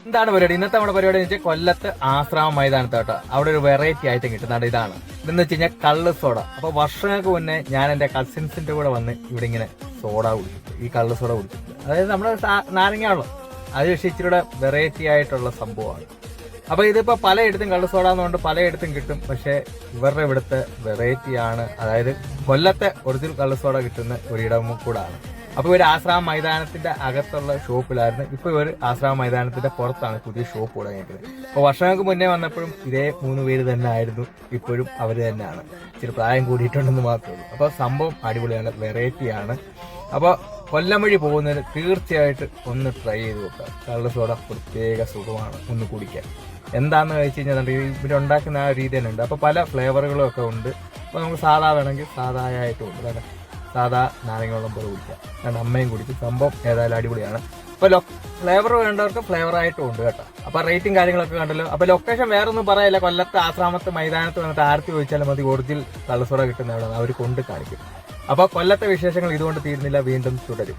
എന്താണ് പരിപാടി? ഇന്നത്തെ നമ്മുടെ പരിപാടി എന്ന് വെച്ചാൽ കൊല്ലത്ത് ആശ്രാമം മൈതാനത്ത് കേട്ടോ. അവിടെ ഒരു വെറൈറ്റി ഐറ്റം കിട്ടുന്നുണ്ട്. ഇതാണ് ഇതെന്ന് വെച്ച് കഴിഞ്ഞാൽ കള്ള് സോഡ. അപ്പൊ വർഷങ്ങൾക്ക് മുന്നേ ഞാൻ എന്റെ കസിൻസിന്റെ കൂടെ വന്ന് ഇവിടെ ഇങ്ങനെ സോഡ കുടിച്ചിട്ട്, ഈ കള്ള് സോഡ കുടിച്ചിട്ട്, അതായത് നമ്മുടെ നാരങ്ങാണല്ലോ, അത് പക്ഷേ ഇച്ചിരിയുടെ വെറൈറ്റി ആയിട്ടുള്ള സംഭവമാണ്. അപ്പൊ ഇതിപ്പോ പലയിടത്തും കള്ള് സോഡ എന്നുകൊണ്ട് പലയിടത്തും കിട്ടും. പക്ഷെ ഇവരുടെ ഇവിടുത്തെ വെറൈറ്റി ആണ്, അതായത് കൊല്ലത്തെ ഒറിജിനൽ കള്ള് സോഡ കിട്ടുന്ന ഒരിടവും കൂടാണ്. അപ്പൊ ഇവർ ആശ്രാമം മൈതാനത്തിന്റെ അകത്തുള്ള ഷോപ്പിലായിരുന്നു. ഇപ്പൊ ഇവർ ആശ്രാമം മൈതാനത്തിന്റെ പുറത്താണ് പുതിയ ഷോപ്പ് തുടങ്ങിയിരിക്കുന്നത്. അപ്പൊ വർഷങ്ങൾക്ക് മുന്നേ വന്നപ്പോഴും ഇതേ 3 പേര് തന്നെ ആയിരുന്നു, ഇപ്പോഴും അവര് തന്നെയാണ്. ഇച്ചിരി പ്രായം കൂടിയിട്ടുണ്ടെന്ന് മാത്രമേ ഉള്ളൂ. അപ്പൊ സംഭവം അടിപൊളിയാണ്, വെറൈറ്റിയാണ്. അപ്പൊ കൊല്ലം വഴി പോകുന്നതിന് തീർച്ചയായിട്ടും ഒന്ന് ട്രൈ ചെയ്ത് നോക്കുക. കള്ള് സോഡ പ്രത്യേക സുഖമാണ് ഒന്ന് കുടിക്കാൻ. എന്താണെന്ന് കഴിച്ച് കഴിഞ്ഞാൽ ഇവരുണ്ടാക്കുന്ന ആ രീതി തന്നെ ഉണ്ട്. അപ്പൊ പല ഫ്ലേവറുകളും ഒക്കെ ഉണ്ട്. അപ്പൊ നമുക്ക് സാധാ വേണമെങ്കിൽ സാധാരണയായിട്ടും ഉണ്ട്. വേണ്ട സാധാ നാരങ്ങ വെള്ളം പോലെ കുടിക്കാം. രണ്ട് അമ്മയും കുടിക്കും. സംഭവം ഏതായാലും അടിപൊളിയാണ്. അപ്പൊ ഫ്ലേവർ വേണ്ടവർക്ക് ഫ്ലേവർ ആയിട്ടും ഉണ്ട് കേട്ടോ. അപ്പൊ റേറ്റും കാര്യങ്ങളൊക്കെ കണ്ടല്ലോ. അപ്പൊ ലൊക്കേഷൻ വേറൊന്നും പറയില്ല. കൊല്ലത്ത് ആശ്രാമത്ത് മൈതാനത്ത് വന്നിട്ട് ആർത്തി ചോദിച്ചാലും മതി, ഒറിജിനൽ കള്ളസോഡ കിട്ടുന്ന എവിടെ അവർ കൊണ്ട് കാണിക്കും. അപ്പൊ കൊല്ലത്തെ വിശേഷങ്ങൾ ഇതുകൊണ്ട് തീരുന്നില്ല, വീണ്ടും തുടരും.